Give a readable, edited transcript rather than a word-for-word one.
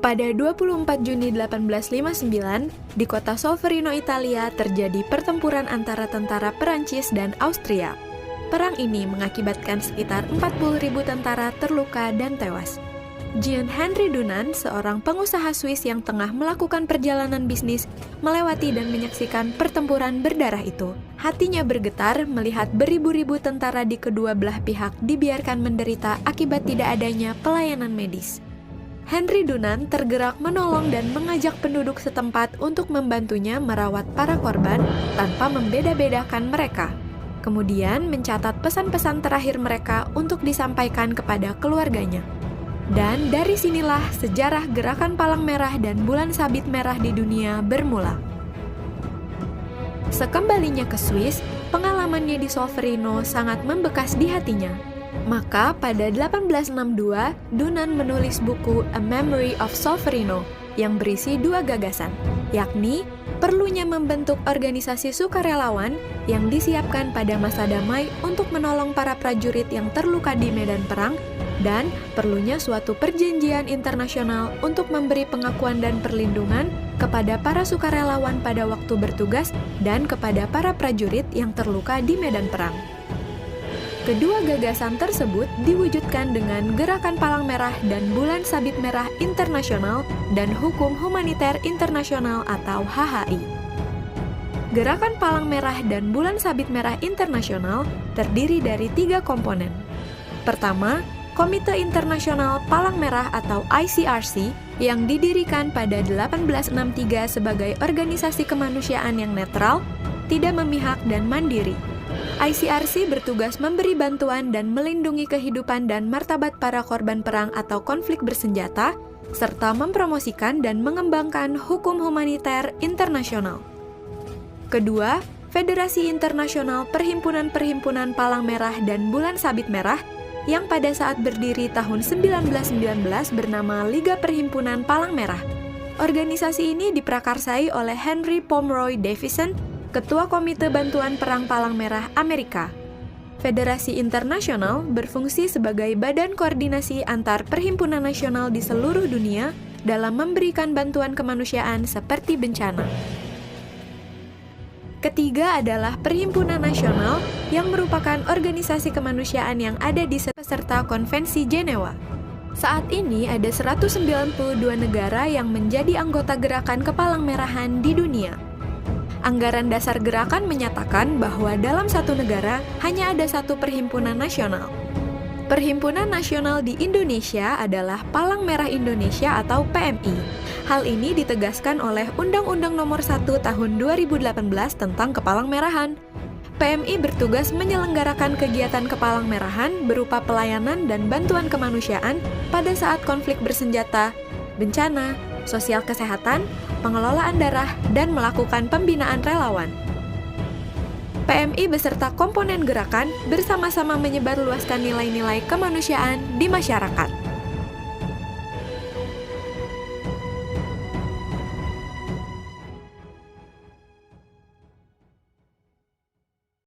Pada 24 Juni 1859, di kota Solferino, Italia, terjadi pertempuran antara tentara Perancis dan Austria. Perang ini mengakibatkan sekitar 40.000 tentara terluka dan tewas. Jean Henry Dunant, seorang pengusaha Swiss yang tengah melakukan perjalanan bisnis, melewati dan menyaksikan pertempuran berdarah itu. Hatinya bergetar melihat beribu-ribu tentara di kedua belah pihak dibiarkan menderita akibat tidak adanya pelayanan medis. Henry Dunant tergerak menolong dan mengajak penduduk setempat untuk membantunya merawat para korban tanpa membeda-bedakan mereka. Kemudian mencatat pesan-pesan terakhir mereka untuk disampaikan kepada keluarganya. Dan dari sinilah sejarah Gerakan Palang Merah dan Bulan Sabit Merah di dunia bermula. Sekembalinya ke Swiss, pengalamannya di Solferino sangat membekas di hatinya. Maka pada 1862, Dunant menulis buku A Memory of Solferino yang berisi dua gagasan, yakni perlunya membentuk organisasi sukarelawan yang disiapkan pada masa damai untuk menolong para prajurit yang terluka di medan perang, dan perlunya suatu perjanjian internasional untuk memberi pengakuan dan perlindungan kepada para sukarelawan pada waktu bertugas dan kepada para prajurit yang terluka di medan perang. Kedua gagasan tersebut diwujudkan dengan Gerakan Palang Merah dan Bulan Sabit Merah Internasional dan Hukum Humaniter Internasional atau HHI. Gerakan Palang Merah dan Bulan Sabit Merah Internasional terdiri dari 3 komponen. Pertama, Komite Internasional Palang Merah atau ICRC yang didirikan pada 1863 sebagai organisasi kemanusiaan yang netral, tidak memihak dan mandiri. ICRC bertugas memberi bantuan dan melindungi kehidupan dan martabat para korban perang atau konflik bersenjata, serta mempromosikan dan mengembangkan hukum humaniter internasional. Kedua, Federasi Internasional Perhimpunan-Perhimpunan Palang Merah dan Bulan Sabit Merah yang pada saat berdiri tahun 1919 bernama Liga Perhimpunan Palang Merah. Organisasi ini diprakarsai oleh Henry Pomeroy Davison, Ketua Komite Bantuan Perang Palang Merah Amerika. Federasi Internasional berfungsi sebagai badan koordinasi antar perhimpunan nasional di seluruh dunia dalam memberikan bantuan kemanusiaan seperti bencana. Ketiga adalah Perhimpunan Nasional yang merupakan organisasi kemanusiaan yang ada di peserta Konvensi Jenewa. Saat ini ada 192 negara yang menjadi anggota Gerakan Kepalang Merahan di dunia. Anggaran dasar gerakan menyatakan bahwa dalam satu negara hanya ada satu perhimpunan nasional. Perhimpunan nasional di Indonesia adalah Palang Merah Indonesia atau PMI. Hal ini ditegaskan oleh Undang-Undang Nomor 1 Tahun 2018 tentang Kepalang Merahan. PMI bertugas menyelenggarakan kegiatan kepalang merahan berupa pelayanan dan bantuan kemanusiaan pada saat konflik bersenjata, bencana, sosial kesehatan, pengelolaan darah, dan melakukan pembinaan relawan. PMI beserta komponen gerakan bersama-sama menyebarluaskan nilai-nilai kemanusiaan di masyarakat.